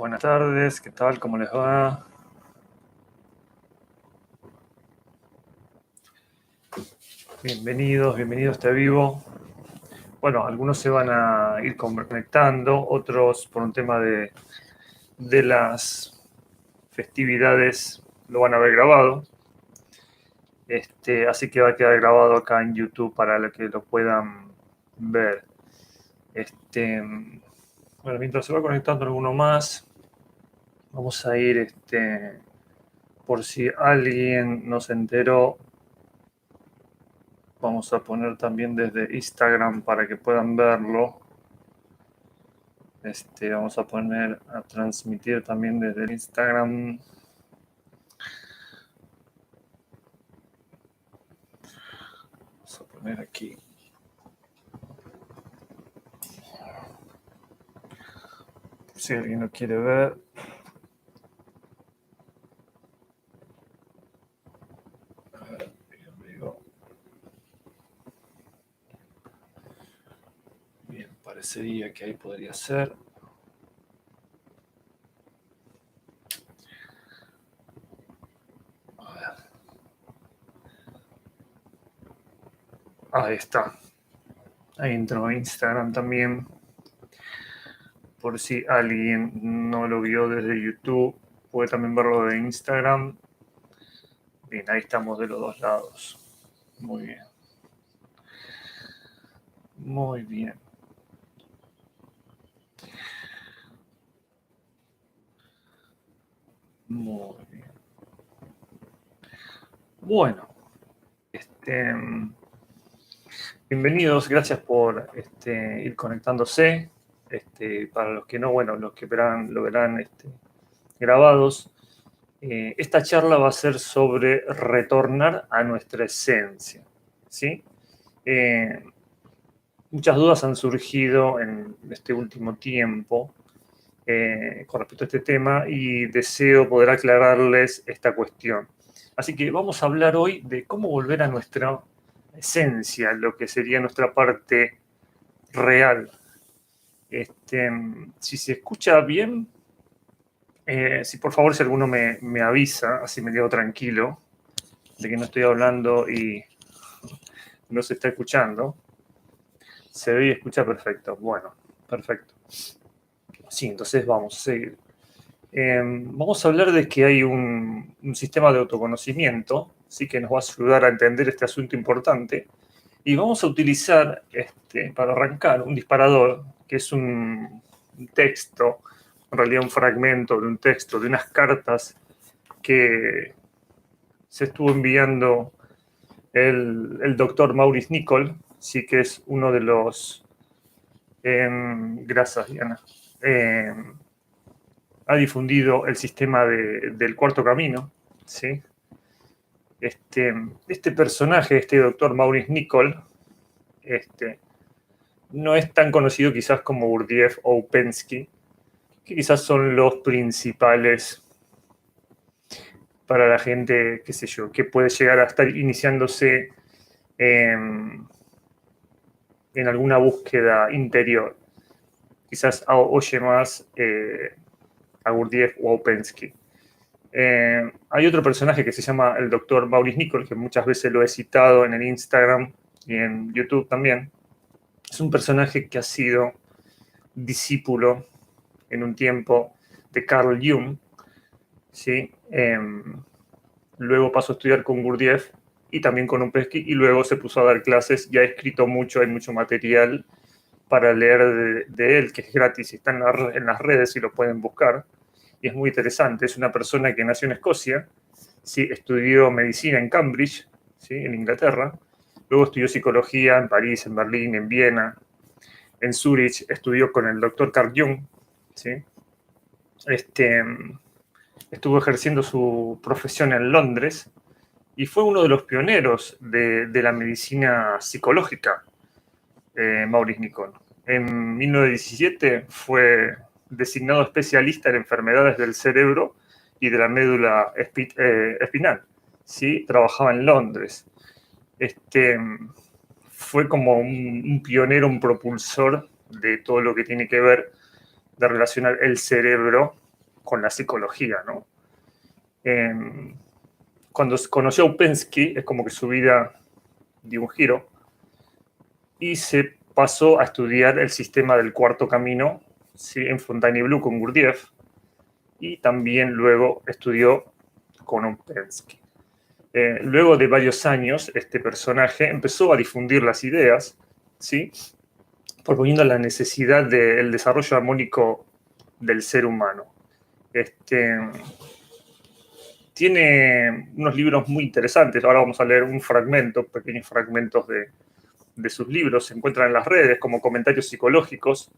Buenas tardes, ¿qué tal? ¿Cómo les va? Bienvenidos, bienvenidos a Vivo. Bueno, algunos se van a ir conectando, otros por un tema de las festividades lo van a ver grabado. Así que va a quedar grabado acá en YouTube para que lo puedan ver. Bueno, mientras se va conectando alguno más, vamos a ir, por si alguien no se enteró, vamos a poner también desde Instagram para que puedan verlo. Vamos a poner a transmitir también desde el Instagram. Vamos a poner aquí. Si alguien lo quiere ver. Bien, parecería que ahí podría ser. A ver. Ahí está. Ahí entró Instagram también. Por si alguien no lo vio desde YouTube, puede también verlo de Instagram. Bien, ahí estamos de los dos lados. Muy bien. Muy bien. Muy bien. Bueno, bienvenidos, gracias por ir conectándose. Para los que no, bueno, los que lo verán grabados. Esta charla va a ser sobre retornar a nuestra esencia, ¿sí? Muchas dudas han surgido en este último tiempo con respecto a este tema y deseo poder aclararles esta cuestión. Así que vamos a hablar hoy de cómo volver a nuestra esencia, lo que sería nuestra parte real. Si se escucha bien, si por favor si alguno me avisa, así me quedo tranquilo de que no estoy hablando y no se está escuchando. Se ve y escucha perfecto. Bueno, perfecto. Sí, entonces vamos a seguir. Vamos a hablar de que hay un sistema de autoconocimiento, ¿sí? Que nos va a ayudar a entender este asunto importante. Y vamos a utilizar, para arrancar, un disparador, que es un texto, en realidad un fragmento de un texto, de unas cartas que se estuvo enviando el doctor Maurice Nicoll, sí que es uno de los... gracias, Diana. Ha difundido el sistema del cuarto camino, ¿sí? Este personaje, este doctor Maurice Nicoll, no es tan conocido quizás como Gurdjieff o Upensky, que quizás son los principales para la gente, qué sé yo, que puede llegar a estar iniciándose en alguna búsqueda interior. Quizás oye más a Gurdjieff o a Upensky. Hay otro personaje que se llama el doctor Maurice Nicoll, que muchas veces lo he citado en el Instagram y en YouTube también. Es un personaje que ha sido discípulo en un tiempo de Carl Jung, ¿sí? Luego pasó a estudiar con Gurdjieff y también con Upensky y luego se puso a dar clases y ha escrito mucho, hay mucho material para leer de él, que es gratis, está en las redes y lo pueden buscar. Y es muy interesante. Es una persona que nació en Escocia, sí, estudió medicina en Cambridge, ¿sí? En Inglaterra. Luego estudió psicología en París, en Berlín, en Viena. En Zurich estudió con el doctor Carl Jung, ¿sí? Estuvo ejerciendo su profesión en Londres y fue uno de los pioneros de la medicina psicológica, Maurice Nicoll. En 1917 fue designado especialista en enfermedades del cerebro y de la médula espinal. ¿Sí? Trabajaba en Londres. Fue como un pionero, un propulsor de todo lo que tiene que ver de relacionar el cerebro con la psicología, ¿no? Cuando conoció a Ouspensky, es como que su vida dio un giro y se pasó a estudiar el sistema del cuarto camino, ¿sí? En Fontainebleau con Gurdjieff, y también luego estudió con Ouspensky. Luego de varios años, este personaje empezó a difundir las ideas, ¿sí? Proponiendo la necesidad del desarrollo armónico del ser humano. Tiene unos libros muy interesantes. Ahora vamos a leer un fragmento, pequeños fragmentos de sus libros. Se encuentran en las redes como comentarios psicológicos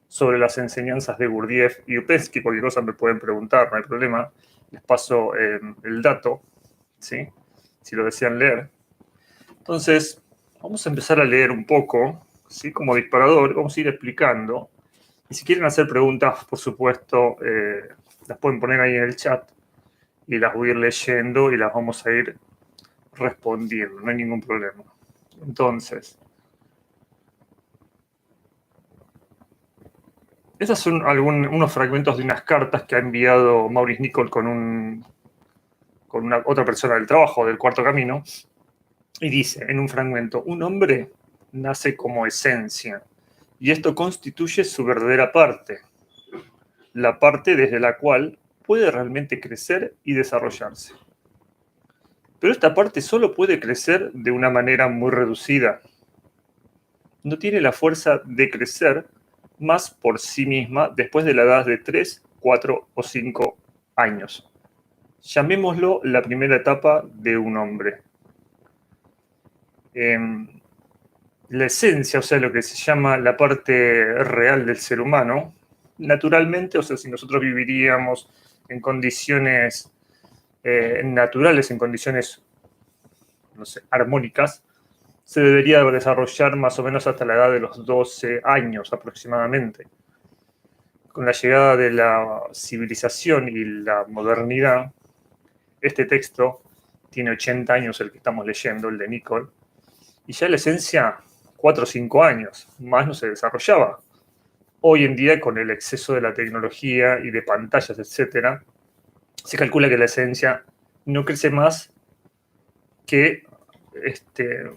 sobre las enseñanzas de Gurdjieff y Ouspensky. Cualquier cosa me pueden preguntar, no hay problema. Les paso el dato, ¿sí? Si lo desean leer. Entonces, vamos a empezar a leer un poco, ¿sí? Como disparador, vamos a ir explicando. Y si quieren hacer preguntas, por supuesto, las pueden poner ahí en el chat y las voy a ir leyendo y las vamos a ir respondiendo, no hay ningún problema. Entonces, esos son unos fragmentos de unas cartas que ha enviado Maurice Nicoll con otra persona del trabajo, del Cuarto Camino, y dice en un fragmento: un hombre nace como esencia, y esto constituye su verdadera parte, la parte desde la cual puede realmente crecer y desarrollarse. Pero esta parte solo puede crecer de una manera muy reducida. No tiene la fuerza de crecer más por sí misma después de la edad de 3, 4 o 5 años. Llamémoslo la primera etapa de un hombre. La esencia, o sea, lo que se llama la parte real del ser humano, naturalmente, o sea, si nosotros viviríamos en condiciones naturales, en condiciones, no sé, armónicas, se debería desarrollar más o menos hasta la edad de los 12 años aproximadamente. Con la llegada de la civilización y la modernidad, este texto tiene 80 años, el que estamos leyendo, el de Nicoll, y ya la esencia, 4 o 5 años, más no se desarrollaba. Hoy en día, con el exceso de la tecnología y de pantallas, etc., se calcula que la esencia no crece más que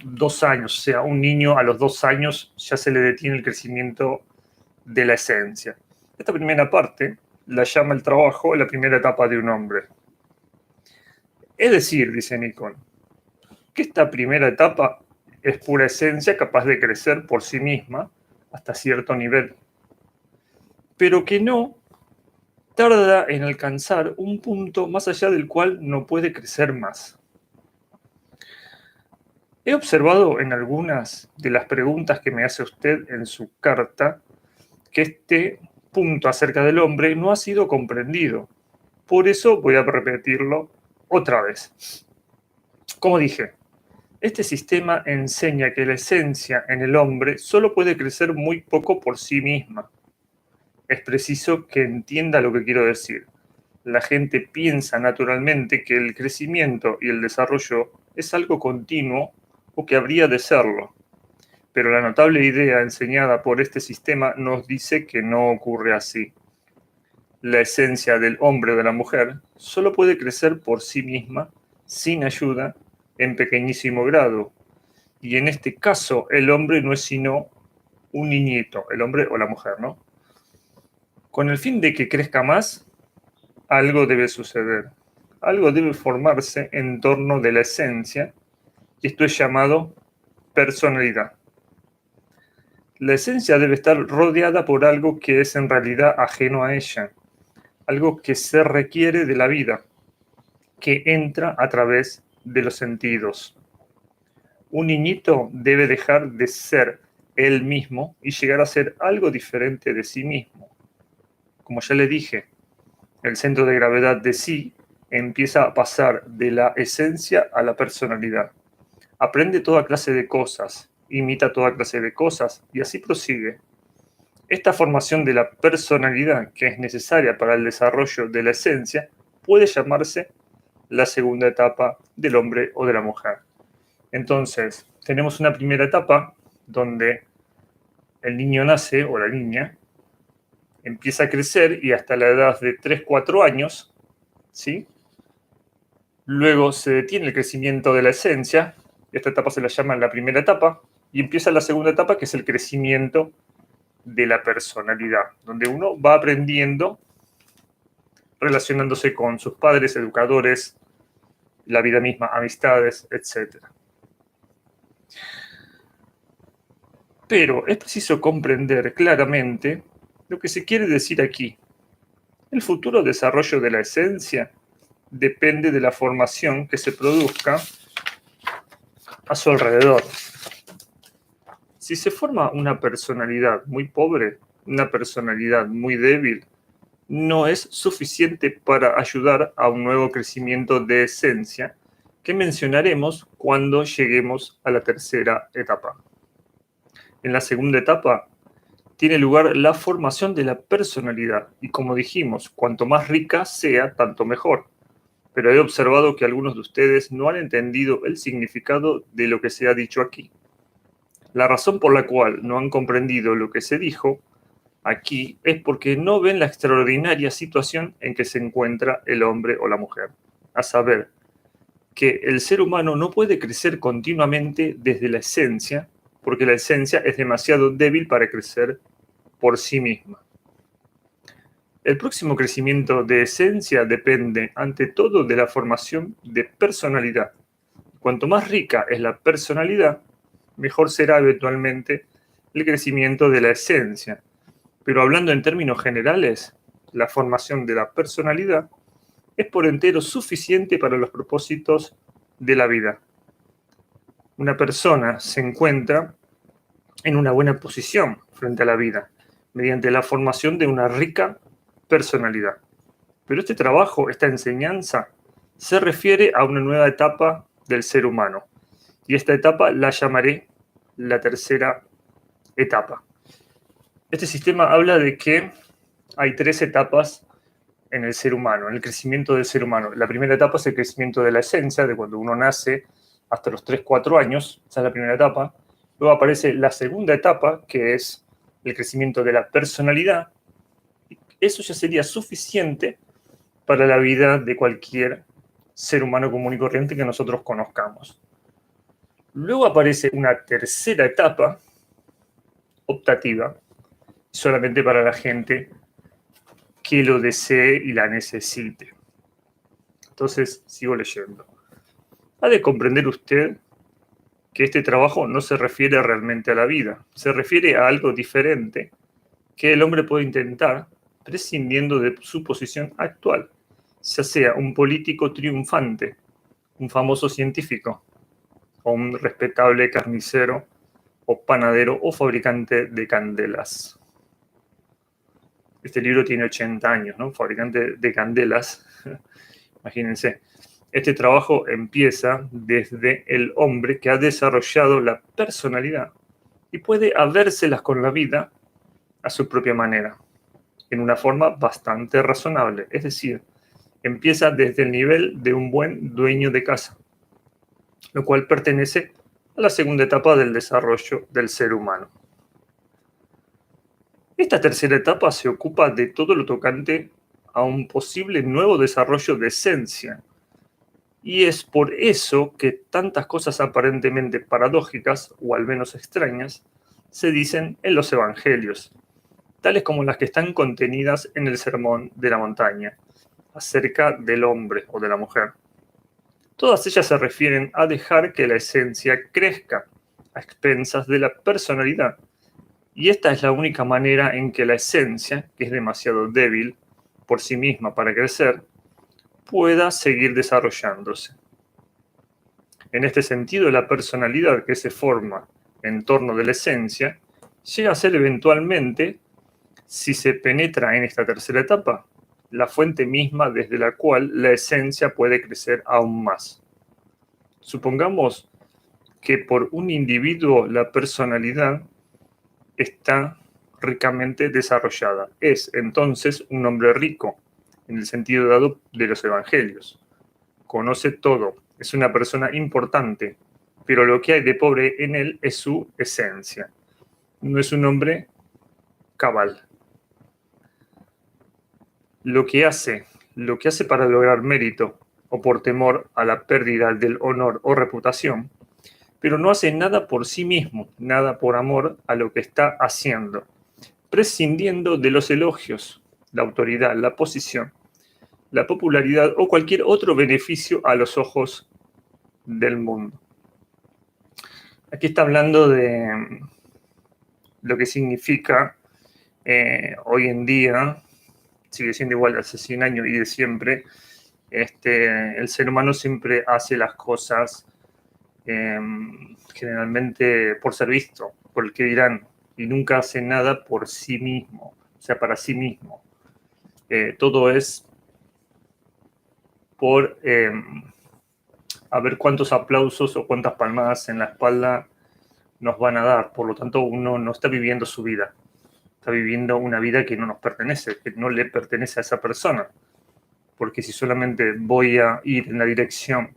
2 años. O sea, un niño a los 2 años ya se le detiene el crecimiento de la esencia. Esta primera parte la llama el trabajo la primera etapa de un hombre. Es decir, dice Nicoll, que esta primera etapa es pura esencia capaz de crecer por sí misma hasta cierto nivel, pero que no tarda en alcanzar un punto más allá del cual no puede crecer más. He observado en algunas de las preguntas que me hace usted en su carta que este punto acerca del hombre no ha sido comprendido. Por eso voy a repetirlo otra vez. Como dije, este sistema enseña que la esencia en el hombre solo puede crecer muy poco por sí misma. Es preciso que entienda lo que quiero decir. La gente piensa naturalmente que el crecimiento y el desarrollo es algo continuo o que habría de serlo. Pero la notable idea enseñada por este sistema nos dice que no ocurre así. La esencia del hombre o de la mujer solo puede crecer por sí misma, sin ayuda, en pequeñísimo grado. Y en este caso, el hombre no es sino un niñito, el hombre o la mujer, ¿no? Con el fin de que crezca más, algo debe suceder. Algo debe formarse en torno de la esencia, y esto es llamado personalidad. La esencia debe estar rodeada por algo que es en realidad ajeno a ella, algo que se requiere de la vida, que entra a través de los sentidos. Un niñito debe dejar de ser él mismo y llegar a ser algo diferente de sí mismo. Como ya le dije, el centro de gravedad de sí empieza a pasar de la esencia a la personalidad. Aprende toda clase de cosas, imita toda clase de cosas y así prosigue. Esta formación de la personalidad, que es necesaria para el desarrollo de la esencia, puede llamarse la segunda etapa del hombre o de la mujer. Entonces, tenemos una primera etapa donde el niño nace o la niña empieza a crecer y hasta la edad de 3-4 años, ¿sí? Luego se detiene el crecimiento de la esencia, esta etapa se la llama la primera etapa, y empieza la segunda etapa, que es el crecimiento de la personalidad, donde uno va aprendiendo, relacionándose con sus padres, educadores, la vida misma, amistades, etc. Pero es preciso comprender claramente lo que se quiere decir aquí. El futuro desarrollo de la esencia depende de la formación que se produzca a su alrededor. Si se forma una personalidad muy pobre, una personalidad muy débil, no es suficiente para ayudar a un nuevo crecimiento de esencia que mencionaremos cuando lleguemos a la tercera etapa. En la segunda etapa tiene lugar la formación de la personalidad y, como dijimos, cuanto más rica sea, tanto mejor. Pero he observado que algunos de ustedes no han entendido el significado de lo que se ha dicho aquí. La razón por la cual no han comprendido lo que se dijo aquí es porque no ven la extraordinaria situación en que se encuentra el hombre o la mujer. A saber, que el ser humano no puede crecer continuamente desde la esencia, porque la esencia es demasiado débil para crecer por sí misma. El próximo crecimiento de esencia depende, ante todo, de la formación de personalidad. Cuanto más rica es la personalidad, mejor será eventualmente el crecimiento de la esencia. Pero hablando en términos generales, la formación de la personalidad es por entero suficiente para los propósitos de la vida. Una persona se encuentra en una buena posición frente a la vida mediante la formación de una rica personalidad. Pero este trabajo, esta enseñanza, se refiere a una nueva etapa del ser humano. Y esta etapa la llamaré la tercera etapa. Este sistema habla de que hay 3 etapas en el ser humano, en el crecimiento del ser humano. La primera etapa es el crecimiento de la esencia, de cuando uno nace hasta los 3-4 años, esa es la primera etapa. Luego aparece la segunda etapa, que es el crecimiento de la personalidad. Eso ya sería suficiente para la vida de cualquier ser humano común y corriente que nosotros conozcamos. Luego aparece una tercera etapa, optativa, solamente para la gente que lo desee y la necesite. Entonces, sigo leyendo. Ha de comprender usted que este trabajo no se refiere realmente a la vida, se refiere a algo diferente que el hombre puede intentar prescindiendo de su posición actual, ya sea un político triunfante, un famoso científico, o un respetable carnicero, o panadero, o fabricante de candelas. Este libro tiene 80 años, ¿no? Fabricante de candelas. Imagínense. Este trabajo empieza desde el hombre que ha desarrollado la personalidad y puede habérselas con la vida a su propia manera, en una forma bastante razonable. Es decir, empieza desde el nivel de un buen dueño de casa, lo cual pertenece a la segunda etapa del desarrollo del ser humano. Esta tercera etapa se ocupa de todo lo tocante a un posible nuevo desarrollo de esencia. Y es por eso que tantas cosas aparentemente paradójicas, o al menos extrañas, se dicen en los evangelios, tales como las que están contenidas en el Sermón de la Montaña, acerca del hombre o de la mujer. Todas ellas se refieren a dejar que la esencia crezca a expensas de la personalidad. Y esta es la única manera en que la esencia, que es demasiado débil por sí misma para crecer, pueda seguir desarrollándose. En este sentido, la personalidad que se forma en torno de la esencia llega a ser eventualmente, si se penetra en esta tercera etapa, la fuente misma desde la cual la esencia puede crecer aún más. Supongamos que por un individuo la personalidad está ricamente desarrollada. Es entonces un hombre rico, en el sentido dado de los evangelios. Conoce todo, es una persona importante, pero lo que hay de pobre en él es su esencia. No es un hombre cabal. lo que hace, lo que hace para lograr mérito o por temor a la pérdida del honor o reputación, pero no hace nada por sí mismo, nada por amor a lo que está haciendo, prescindiendo de los elogios, la autoridad, la posición, la popularidad o cualquier otro beneficio a los ojos del mundo. Aquí está hablando de lo que significa hoy en día, sigue siendo igual de hace 100 años y de siempre, el ser humano siempre hace las cosas generalmente por ser visto, por el que dirán, y nunca hace nada por sí mismo, o sea, para sí mismo. Todo es por a ver cuántos aplausos o cuántas palmadas en la espalda nos van a dar. Por lo tanto, uno no está viviendo su vida, está viviendo una vida que no nos pertenece, que no le pertenece a esa persona. Porque si solamente voy a ir en la dirección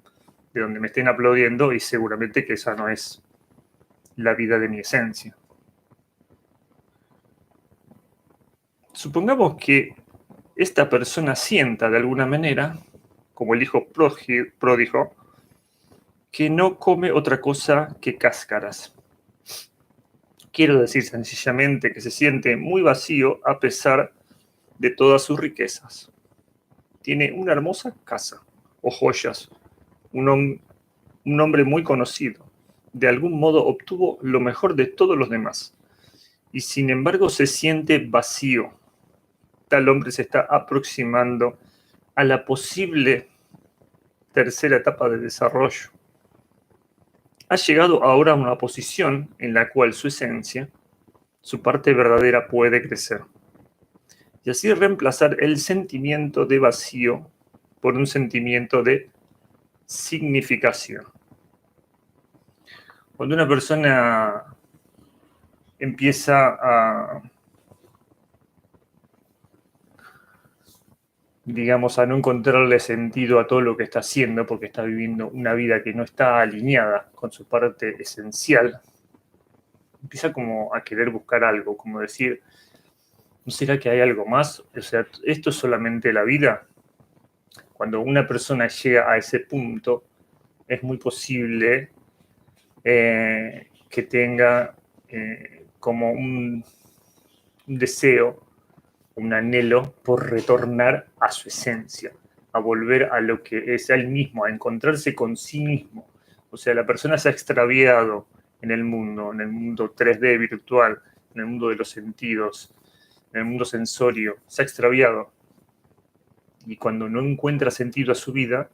de donde me estén aplaudiendo, y seguramente que esa no es la vida de mi esencia. Supongamos que esta persona sienta de alguna manera, como el hijo pródigo, que no come otra cosa que cáscaras. Quiero decir sencillamente que se siente muy vacío a pesar de todas sus riquezas. Tiene una hermosa casa o joyas, un hombre muy conocido. De algún modo obtuvo lo mejor de todos los demás. Y sin embargo se siente vacío. Tal hombre se está aproximando a la posible tercera etapa de desarrollo. Ha llegado ahora a una posición en la cual su esencia, su parte verdadera, puede crecer. Y así reemplazar el sentimiento de vacío por un sentimiento de significación. Cuando una persona empieza a, digamos, a no encontrarle sentido a todo lo que está haciendo, porque está viviendo una vida que no está alineada con su parte esencial, empieza como a querer buscar algo, como decir, ¿no será que hay algo más? O sea, ¿esto es solamente la vida? Cuando una persona llega a ese punto, es muy posible que tenga como un deseo, un anhelo por retornar a su esencia, a volver a lo que es él mismo, a encontrarse con sí mismo. O sea, la persona se ha extraviado en el mundo 3D virtual, en el mundo de los sentidos, en el mundo sensorio, se ha extraviado. Y cuando no encuentra sentido a su vida,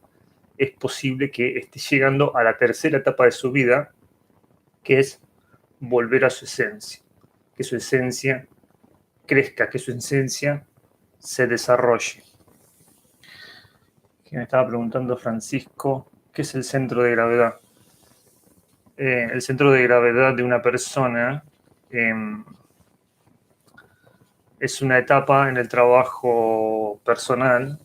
es posible que esté llegando a la tercera etapa de su vida, que es volver a su esencia, que su esencia crezca, que su esencia se desarrolle. Me estaba preguntando Francisco, ¿qué es el centro de gravedad? El centro de gravedad de una persona es una etapa en el trabajo personal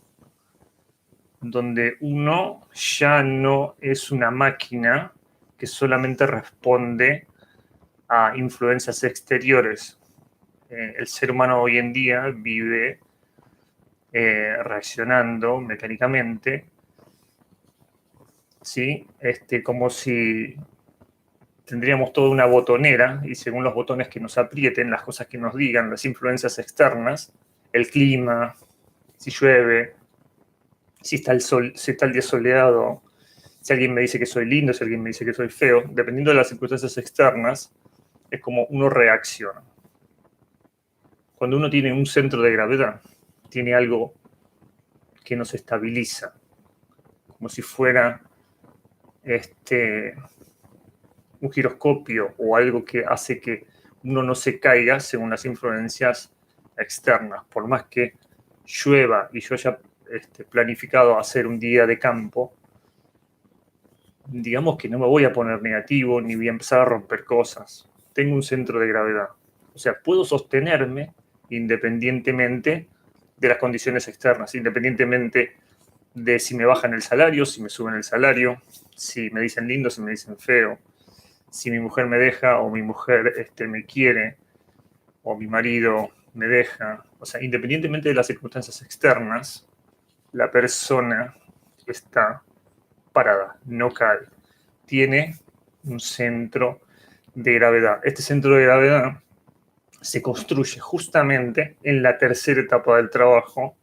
donde uno ya no es una máquina que solamente responde a influencias exteriores. El ser humano hoy en día vive reaccionando mecánicamente, ¿sí? Como si tendríamos toda una botonera y según los botones que nos aprieten, las cosas que nos digan, las influencias externas, el clima, si llueve, si está el sol, si está el día soleado, si alguien me dice que soy lindo, si alguien me dice que soy feo, dependiendo de las circunstancias externas, es como uno reacciona. Cuando uno tiene un centro de gravedad, tiene algo que nos estabiliza, como si fuera un giroscopio o algo que hace que uno no se caiga según las influencias externas. Por más que llueva y yo haya planificado hacer un día de campo, digamos que no me voy a poner negativo ni voy a empezar a romper cosas. Tengo un centro de gravedad. O sea, puedo sostenerme independientemente de las condiciones externas, independientemente de si me bajan el salario, si me suben el salario, si me dicen lindo, si me dicen feo, si mi mujer me deja o mi mujer me quiere, o mi marido me deja, o sea, independientemente de las circunstancias externas, la persona está parada, no cae. Tiene un centro de gravedad. Este centro de gravedad se construye justamente en la tercera etapa del trabajo,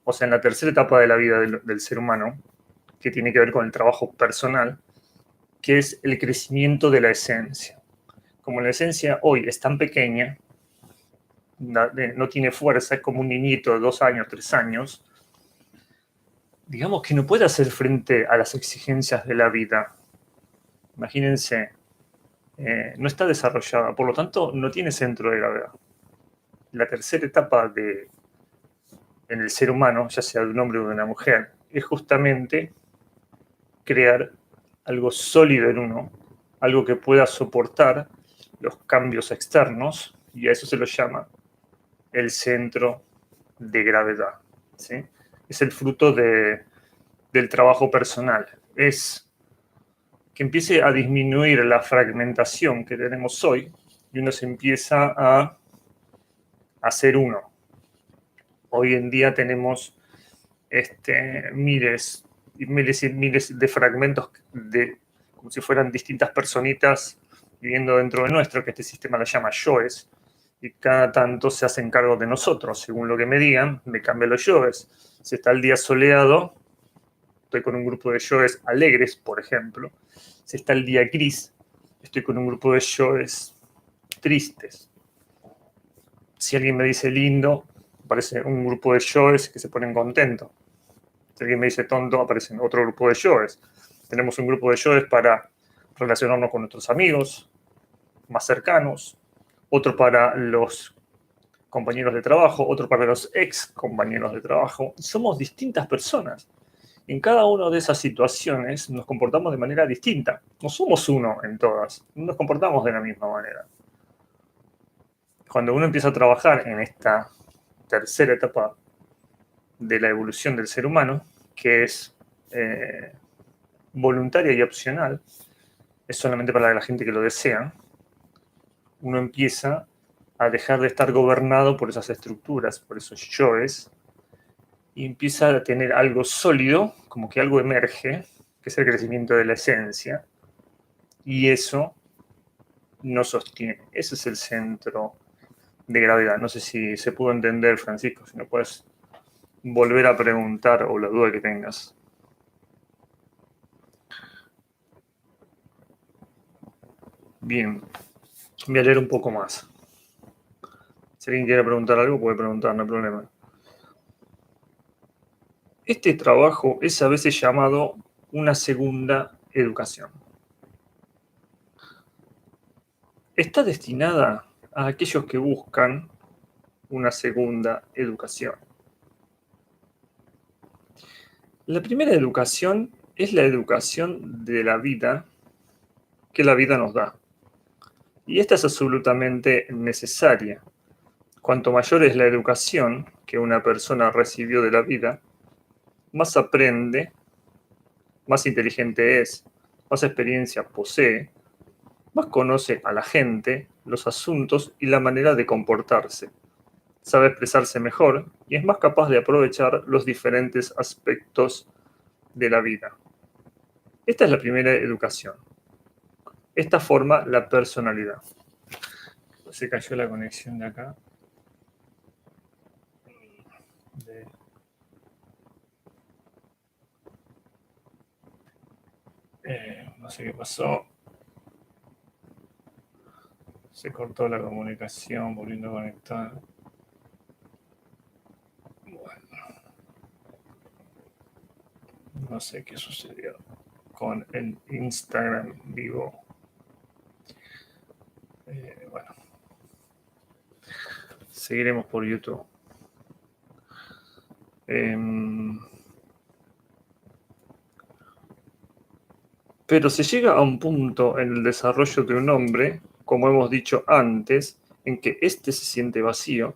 o sea, en la tercera etapa de la vida del ser humano, que tiene que ver con el trabajo personal, que es el crecimiento de la esencia. Como la esencia hoy es tan pequeña, no tiene fuerza, es como un niñito de 2 años, 3 años, digamos que no puede hacer frente a las exigencias de la vida. Imagínense, no está desarrollada, por lo tanto no tiene centro de gravedad. La tercera etapa en el ser humano, ya sea de un hombre o de una mujer, es justamente crear algo sólido en uno, algo que pueda soportar los cambios externos, y a eso se lo llama el centro de gravedad. ¿Sí? Es el fruto del trabajo personal. Es que empiece a disminuir la fragmentación que tenemos hoy y uno se empieza a hacer uno. Hoy en día tenemos miles y miles y miles de fragmentos como si fueran distintas personitas viviendo dentro de nuestro, que este sistema la llama yoes, y cada tanto se hacen cargo de nosotros. Según lo que me digan, me cambian los yoes. Si está el día soleado, estoy con un grupo de yoes alegres, por ejemplo. Si está el día gris, estoy con un grupo de yoes tristes. Si alguien me dice lindo, aparece un grupo de yoes que se ponen contentos. Si alguien me dice tonto, aparece otro grupo de yoes. Tenemos un grupo de yoes para relacionarnos con nuestros amigos más cercanos, otro para los compañeros de trabajo, otro para los ex compañeros de trabajo. Somos distintas personas. En cada una de esas situaciones nos comportamos de manera distinta. No somos uno en todas. No nos comportamos de la misma manera. Cuando uno empieza a trabajar en esta tercera etapa de la evolución del ser humano, que es voluntaria y opcional, es solamente para la gente que lo desea, uno empieza a dejar de estar gobernado por esas estructuras, por esos yoes, y empieza a tener algo sólido, como que algo emerge, que es el crecimiento de la esencia, y eso nos sostiene. Ese es el centro de gravedad. No sé si se pudo entender, Francisco, si no puedes volver a preguntar o la duda que tengas. Bien, voy a leer un poco más. Si alguien quiere preguntar algo, puede preguntar, no hay problema. Este trabajo es a veces llamado una segunda educación. Está destinada a aquellos que buscan una segunda educación. La primera educación es la educación de la vida que la vida nos da. Y esta es absolutamente necesaria. Cuanto mayor es la educación que una persona recibió de la vida, más aprende, más inteligente es, más experiencia posee, más conoce a la gente, los asuntos y la manera de comportarse. Sabe expresarse mejor y es más capaz de aprovechar los diferentes aspectos de la vida. Esta es la primera educación. Esta forma la personalidad. Se cayó la conexión de acá. No sé qué pasó. Se cortó la comunicación, volviendo a conectar. Bueno, no sé qué sucedió con el Instagram vivo. Bueno, seguiremos por YouTube. Pero se llega a un punto en el desarrollo de un hombre, como hemos dicho antes, en que éste se siente vacío,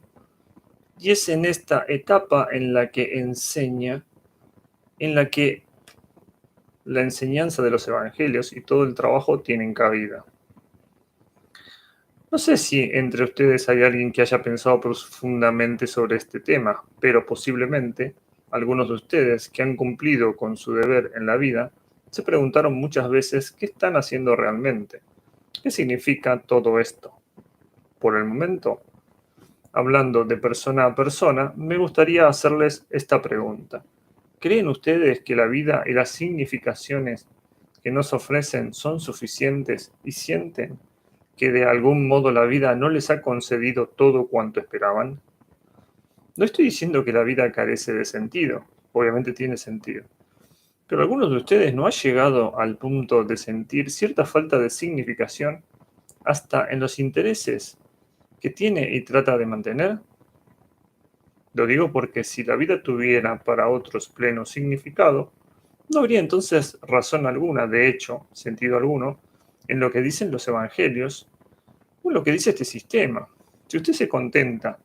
y es en esta etapa en la que enseña, en la que la enseñanza de los evangelios y todo el trabajo tienen cabida. No sé si entre ustedes hay alguien que haya pensado profundamente sobre este tema, pero posiblemente algunos de ustedes que han cumplido con su deber en la vida se preguntaron muchas veces qué están haciendo realmente. ¿Qué significa todo esto? Por el momento, hablando de persona a persona, me gustaría hacerles esta pregunta. ¿Creen ustedes que la vida y las significaciones que nos ofrecen son suficientes y sienten que de algún modo la vida no les ha concedido todo cuanto esperaban? No estoy diciendo que la vida carece de sentido, obviamente tiene sentido, pero algunos de ustedes no han llegado al punto de sentir cierta falta de significación hasta en los intereses que tiene y trata de mantener. Lo digo porque si la vida tuviera para otros pleno significado, no habría entonces razón alguna, de hecho, sentido alguno, en lo que dicen los evangelios o en lo que dice este sistema. Si usted se contenta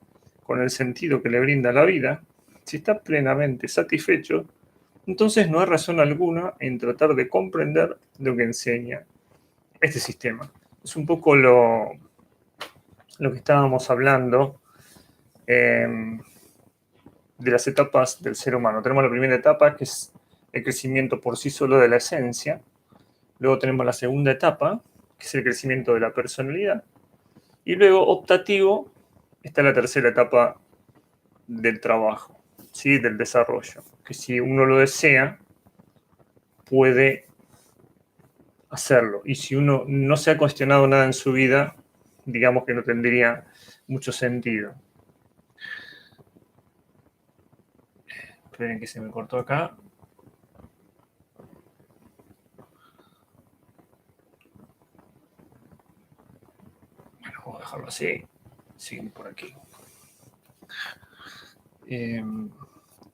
con el sentido que le brinda la vida, si está plenamente satisfecho, entonces no hay razón alguna en tratar de comprender lo que enseña este sistema. Es un poco lo que estábamos hablando de las etapas del ser humano. Tenemos la primera etapa, que es el crecimiento por sí solo de la esencia. Luego tenemos la segunda etapa, que es el crecimiento de la personalidad. Y luego, optativo, está la tercera etapa del trabajo, ¿sí? Del desarrollo. Que si uno lo desea, puede hacerlo. Y si uno no se ha cuestionado nada en su vida, digamos que no tendría mucho sentido. Esperen que se me cortó acá. Bueno, vamos a dejarlo así. Seguimos por aquí.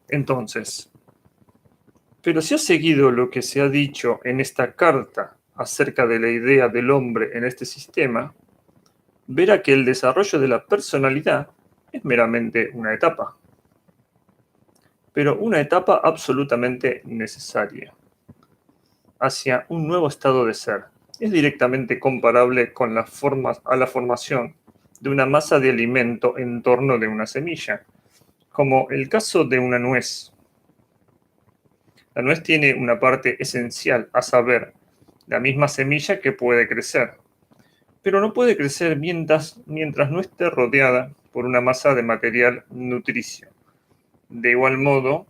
Entonces, pero si has seguido lo que se ha dicho en esta carta acerca de la idea del hombre en este sistema, verá que el desarrollo de la personalidad es meramente una etapa, pero una etapa absolutamente necesaria hacia un nuevo estado de ser. Es directamente comparable con a la formación de una masa de alimento en torno de una semilla, como el caso de una nuez. La nuez tiene una parte esencial, a saber, la misma semilla que puede crecer, pero no puede crecer mientras no esté rodeada por una masa de material nutricio. De igual modo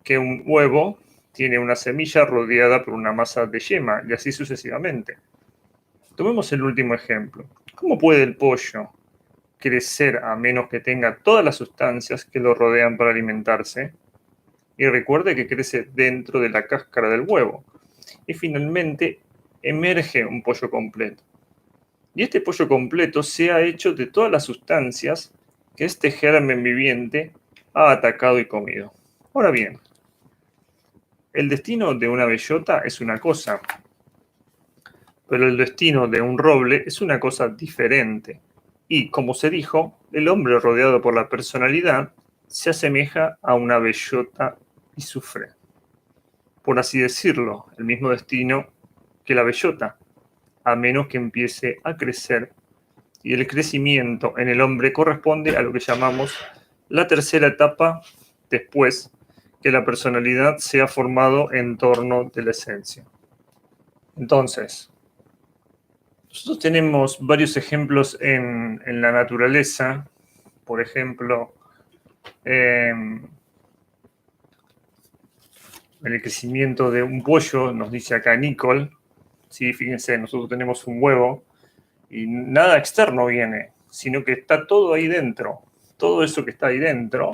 que un huevo tiene una semilla rodeada por una masa de yema, y así sucesivamente. Tomemos el último ejemplo. ¿Cómo puede el pollo crecer a menos que tenga todas las sustancias que lo rodean para alimentarse? Y recuerde que crece dentro de la cáscara del huevo. Y finalmente emerge un pollo completo. Y este pollo completo se ha hecho de todas las sustancias que este germen viviente ha atacado y comido. Ahora bien, el destino de una bellota es una cosa, pero el destino de un roble es una cosa diferente. Y, como se dijo, el hombre rodeado por la personalidad se asemeja a una bellota y sufre, por así decirlo, el mismo destino que la bellota, a menos que empiece a crecer. Y el crecimiento en el hombre corresponde a lo que llamamos la tercera etapa después que la personalidad se ha formado en torno de la esencia. Entonces, nosotros tenemos varios ejemplos en la naturaleza. Por ejemplo, en el crecimiento de un pollo, nos dice acá Nicole. ¿Sí? Fíjense, nosotros tenemos un huevo y nada externo viene, sino que está todo ahí dentro. Todo eso que está ahí dentro,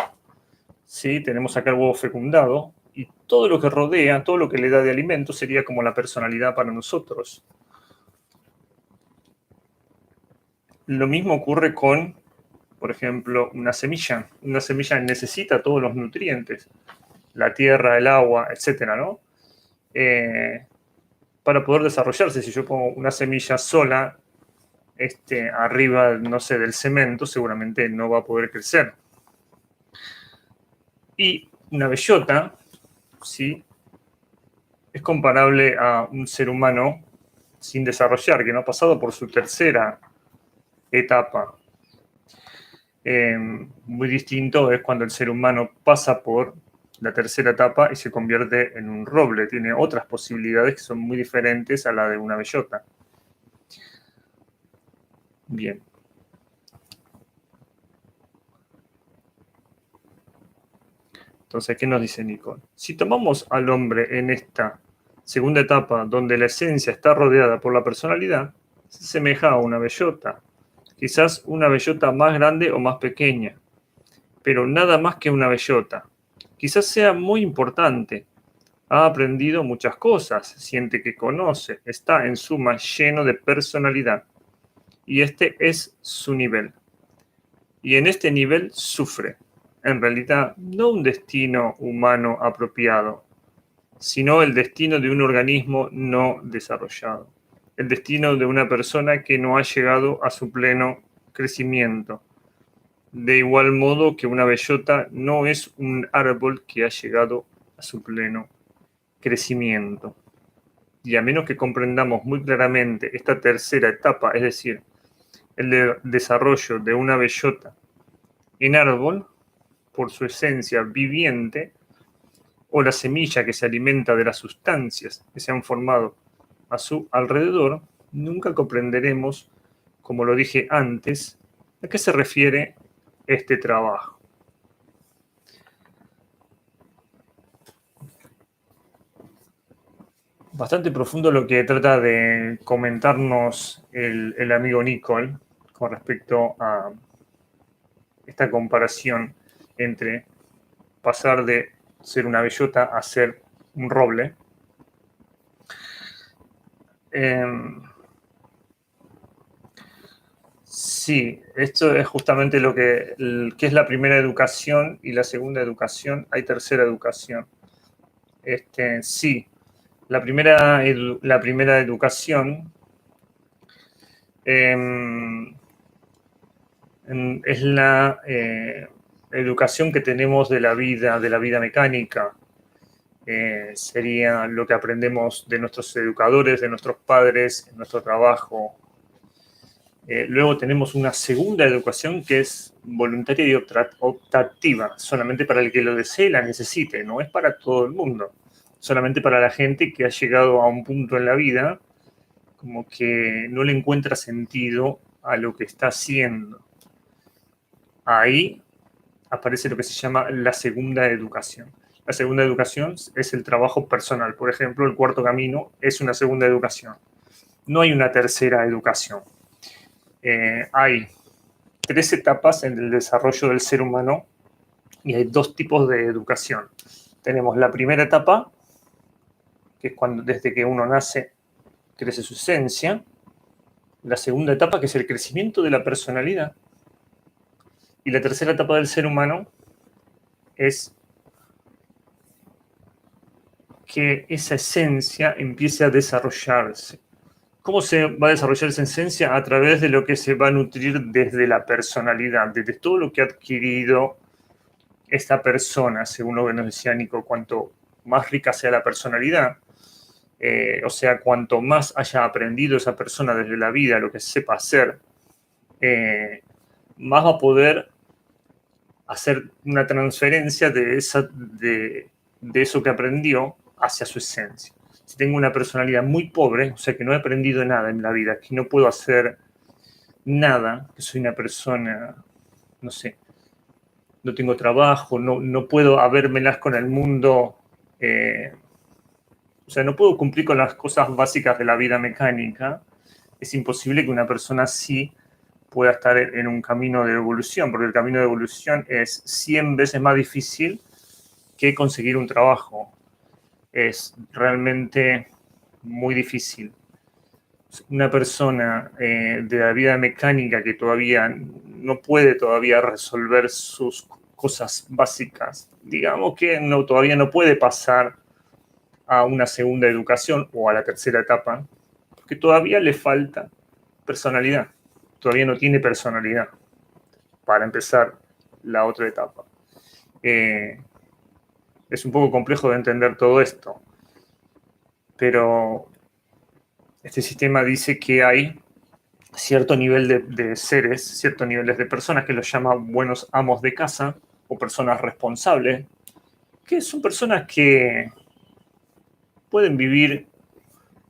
¿sí? Tenemos acá el huevo fecundado y todo lo que rodea, todo lo que le da de alimento sería como la personalidad para nosotros. Lo mismo ocurre con, por ejemplo, una semilla. Una semilla necesita todos los nutrientes, la tierra, el agua, etcétera, ¿no? Para poder desarrollarse. Si yo pongo una semilla sola arriba, no sé, del cemento, seguramente no va a poder crecer. Y una bellota, ¿sí? Es comparable a un ser humano sin desarrollar, que no ha pasado por su tercera etapa. Muy distinto es cuando el ser humano pasa por la tercera etapa y se convierte en un roble. Tiene otras posibilidades que son muy diferentes a la de una bellota. Bien. Entonces, ¿qué nos dice Nicole? Si tomamos al hombre en esta segunda etapa, donde la esencia está rodeada por la personalidad, se asemeja a una bellota. Quizás una bellota más grande o más pequeña, pero nada más que una bellota. Quizás sea muy importante. Ha aprendido muchas cosas, siente que conoce, está en suma lleno de personalidad. Y este es su nivel. Y en este nivel sufre. En realidad, no un destino humano apropiado, sino el destino de un organismo no desarrollado. El destino de una persona que no ha llegado a su pleno crecimiento. De igual modo que una bellota no es un árbol que ha llegado a su pleno crecimiento. Y a menos que comprendamos muy claramente esta tercera etapa, es decir, el desarrollo de una bellota en árbol, por su esencia viviente, o la semilla que se alimenta de las sustancias que se han formado a su alrededor, nunca comprenderemos, como lo dije antes, a qué se refiere este trabajo. Bastante profundo lo que trata de comentarnos el amigo Nicole con respecto a esta comparación entre pasar de ser una bellota a ser un roble. Sí, esto es justamente lo que es la primera educación y la segunda educación. Hay tercera educación. Sí, la primera educación es la educación que tenemos de la vida mecánica. Sería lo que aprendemos de nuestros educadores, de nuestros padres, en nuestro trabajo. Luego tenemos una segunda educación que es voluntaria y optativa, solamente para el que lo desee y la necesite, no es para todo el mundo, solamente para la gente que ha llegado a un punto en la vida como que no le encuentra sentido a lo que está haciendo. Ahí aparece lo que se llama la segunda educación. La segunda educación es el trabajo personal. Por ejemplo, el cuarto camino es una segunda educación. No hay una tercera educación. Hay 3 etapas en el desarrollo del ser humano y hay 2 tipos de educación. Tenemos la primera etapa, que es cuando desde que uno nace crece su esencia. La segunda etapa, que es el crecimiento de la personalidad. Y la tercera etapa del ser humano es que esa esencia empiece a desarrollarse. ¿Cómo se va a desarrollar esa esencia? A través de lo que se va a nutrir desde la personalidad, desde todo lo que ha adquirido esta persona, según lo que nos decía Nico. Cuanto más rica sea la personalidad, o sea, cuanto más haya aprendido esa persona desde la vida, lo que sepa hacer, más va a poder hacer una transferencia de eso que aprendió hacia su esencia. Si tengo una personalidad muy pobre, o sea, que no he aprendido nada en la vida, que no puedo hacer nada, que soy una persona, no sé, no tengo trabajo, no puedo habérmelas con el mundo, o sea, no puedo cumplir con las cosas básicas de la vida mecánica, es imposible que una persona así pueda estar en un camino de evolución, porque el camino de evolución es 100 veces más difícil que conseguir un trabajo. Es realmente muy difícil. Una persona de la vida mecánica que todavía no puede todavía resolver sus cosas básicas, digamos que todavía no puede pasar a una segunda educación o a la tercera etapa, porque todavía le falta personalidad, todavía no tiene personalidad para empezar la otra etapa. Es un poco complejo de entender todo esto, pero este sistema dice que hay cierto nivel de seres, ciertos niveles de personas que los llama buenos amos de casa o personas responsables, que son personas que pueden vivir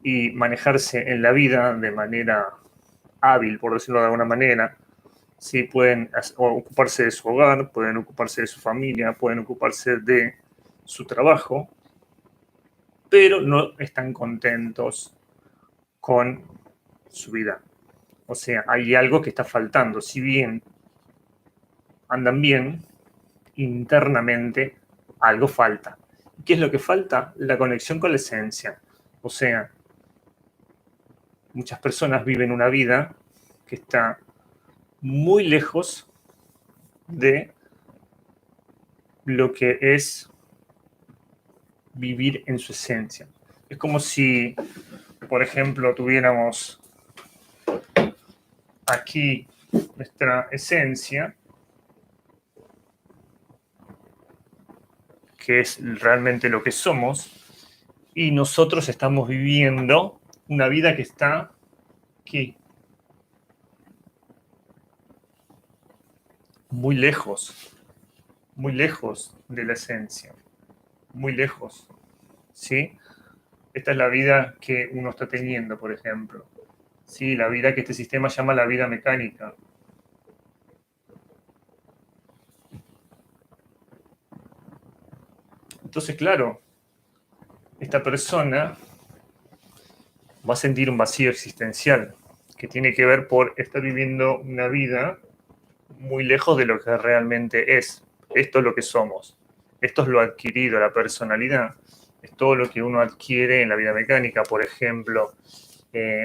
y manejarse en la vida de manera hábil, por decirlo de alguna manera. Sí, pueden ocuparse de su hogar, pueden ocuparse de su familia, pueden ocuparse de su trabajo, pero no están contentos con su vida. O sea, hay algo que está faltando. Si bien andan bien, internamente algo falta. ¿Qué es lo que falta? La conexión con la esencia. O sea, muchas personas viven una vida que está muy lejos de lo que es vivir en su esencia. Es como si, por ejemplo, tuviéramos aquí nuestra esencia, que es realmente lo que somos, y nosotros estamos viviendo una vida que está aquí, muy lejos de la esencia, muy lejos, ¿sí? Esta es la vida que uno está teniendo, por ejemplo. Sí, la vida que este sistema llama la vida mecánica. Entonces, claro, esta persona va a sentir un vacío existencial que tiene que ver por estar viviendo una vida muy lejos de lo que realmente es. Esto es lo que somos. Esto es lo adquirido, la personalidad. Es todo lo que uno adquiere en la vida mecánica. Por ejemplo,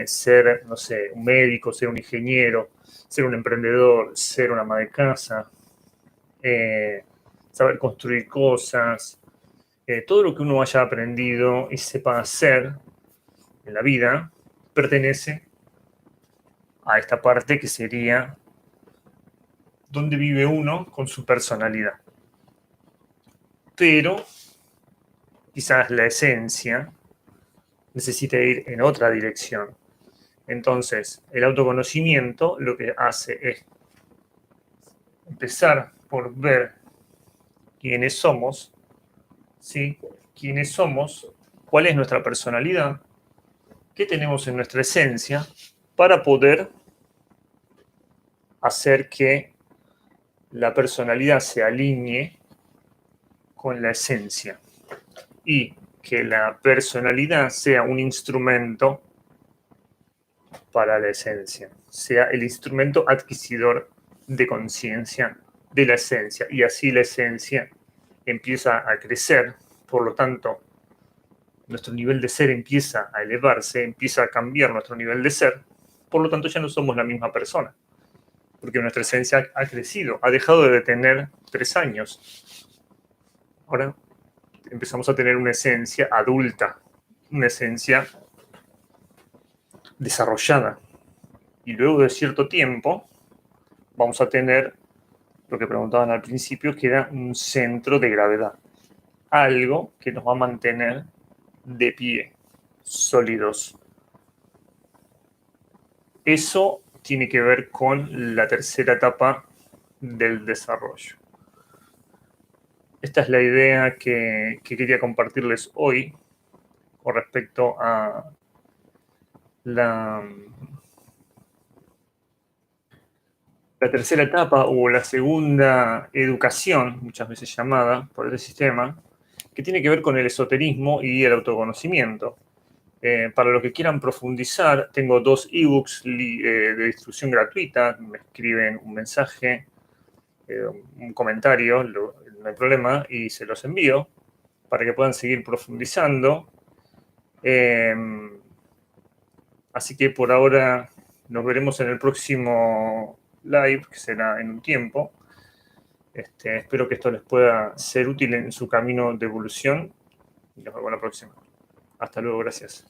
ser, no sé, un médico, ser un ingeniero, ser un emprendedor, ser una ama de casa, eh, saber construir cosas, todo lo que uno haya aprendido y sepa hacer en la vida pertenece a esta parte que sería donde vive uno con su personalidad. Pero quizás la esencia necesita ir en otra dirección. Entonces, el autoconocimiento lo que hace es empezar por ver quiénes somos, ¿sí? Quiénes somos, cuál es nuestra personalidad, qué tenemos en nuestra esencia, para poder hacer que la personalidad se alinee con la esencia y que la personalidad sea un instrumento para la esencia, sea el instrumento adquisidor de conciencia de la esencia, y así la esencia empieza a crecer, por lo tanto, nuestro nivel de ser empieza a elevarse, empieza a cambiar nuestro nivel de ser, por lo tanto ya no somos la misma persona, porque nuestra esencia ha crecido, ha dejado de tener 3 años. Ahora empezamos a tener una esencia adulta, una esencia desarrollada. Y luego de cierto tiempo vamos a tener lo que preguntaban al principio, que era un centro de gravedad. Algo que nos va a mantener de pie, sólidos. Eso tiene que ver con la tercera etapa del desarrollo. Esta es la idea que quería compartirles hoy con respecto a la tercera etapa o la segunda educación, muchas veces llamada por este sistema, que tiene que ver con el esoterismo y el autoconocimiento. Para los que quieran profundizar, tengo 2 ebooks de distribución gratuita. Me escriben un mensaje, un comentario, no hay problema, y se los envío para que puedan seguir profundizando. Así que por ahora nos veremos en el próximo live, que será en un tiempo. Espero que esto les pueda ser útil en su camino de evolución y nos vemos la próxima. Hasta luego, gracias.